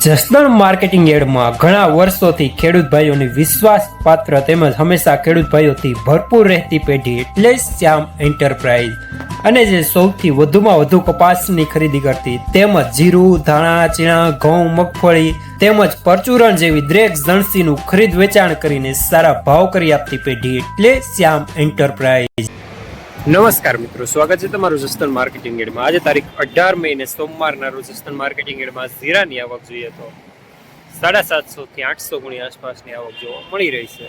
Jasdan marketing યાર્ડમાં ઘણા વર્ષોથી ખેડૂત ભાઈઓની વિશ્વાસપાત્ર તેમજ હંમેશા ખેડૂત ભાઈઓથી ભરપૂર રહેતી પેઢી એટલે શ્યામ એન્ટરપ્રાઇઝ, અને જે સૌથી વધુમાં વધુ કપાસની ખરીદી કરતી તેમજ જીરું, ધાણા, ચીણા, ઘઉં, મગફળી તેમજ પરચુરણ જેવી દરેક જણસીનું ખરીદ વેચાણ કરીને સારા ભાવ કરી આપતી પેઢી એટલે શ્યામ એન્ટરપ્રાઇઝ। નમસ્કાર મિત્રો, સ્વાગત છે તમારું જસદણ માર્કેટિંગ યાર્ડમાં। આજે તારીખ 18 મે ને સોમવારના રોજ જસદણ માર્કેટિંગ યાર્ડમાં જીરાની આવક જોઈએ તો 750 થી 800 ગુણી આસપાસની આવક જોવા મળી રહી છે।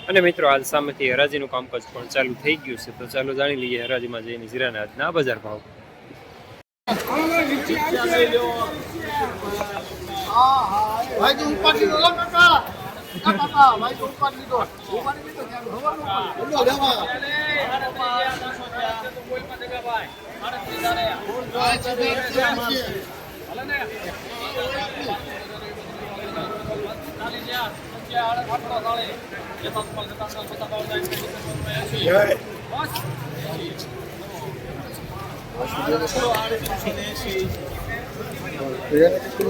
અને મિત્રો હાલ સામેથી હરાજીનું કામકાજ પણ ચાલુ થઈ ગયું છે, તો ચાલો જાણી લઈએ હરાજીમાં જઈને જીરાના આજના બજાર ભાવ।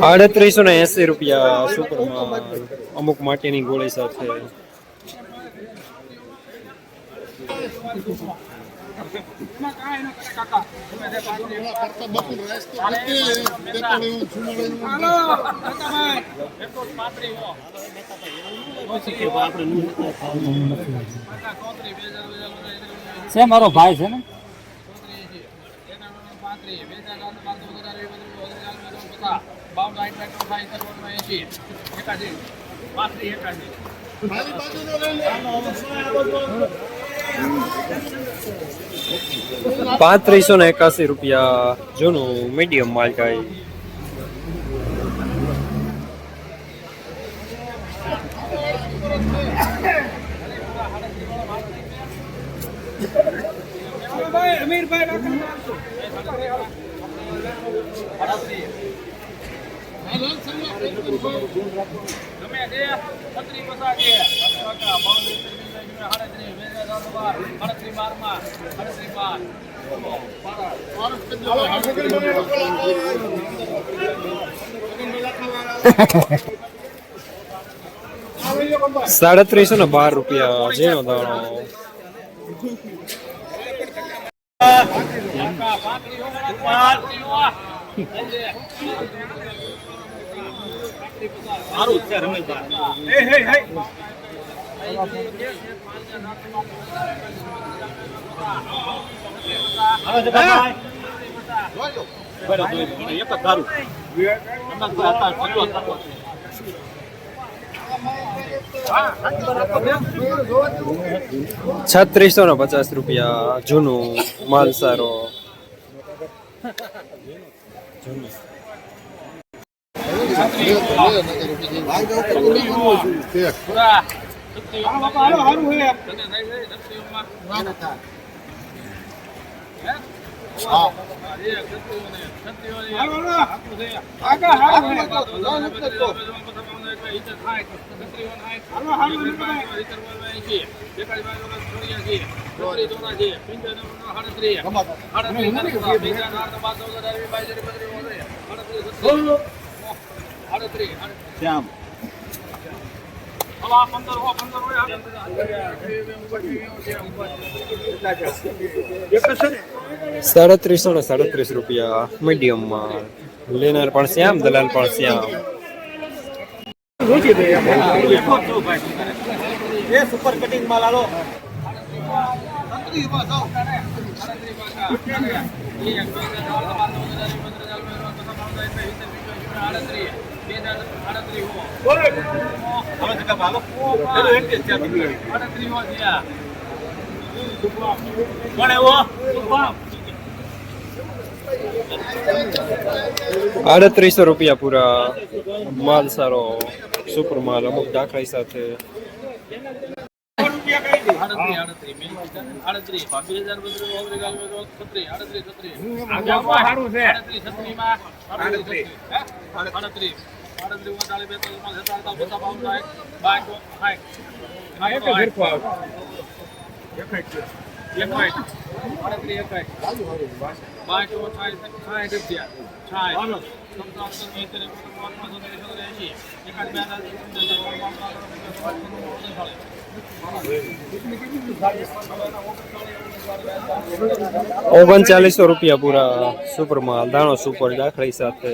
₹3880 સુપરમાં અમુક માટેની ગોળી સાથે। મારો ભાઈ છે ને ₹3581 જૂનું મીડિયમ માલ જાય। ₹3712 જેનો દાણો। ₹3650 જૂનું માલ સારો। ₹3737 મીડિયમ માં લેનાર પણ શ્યામ, દલાલ પણ શ્યામ। સુપર કટિંગ માલ આલો ₹3800 પૂરા માલ સારો, સુપર માલ અમુક દાખલાઈ સાથે। ₹39 પૂરા સુપર માલ દાણો સુપર દાખલી સાથે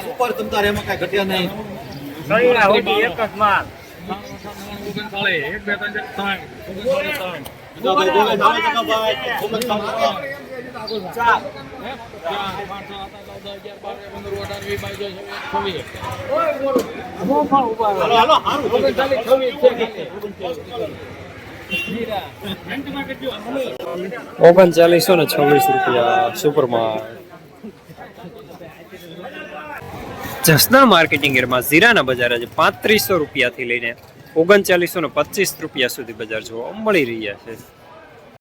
સુપર તમતાર એમાં કઈ ઘટ્યા નહીં. ₹3926 સુપર માલ. જસદણ માર્કેટિંગ એરમાં જીરાના બજાર આજે ₹3500 થી લઈને ₹3925 સુધી બજાર જોવા મળી રહ્યા છે.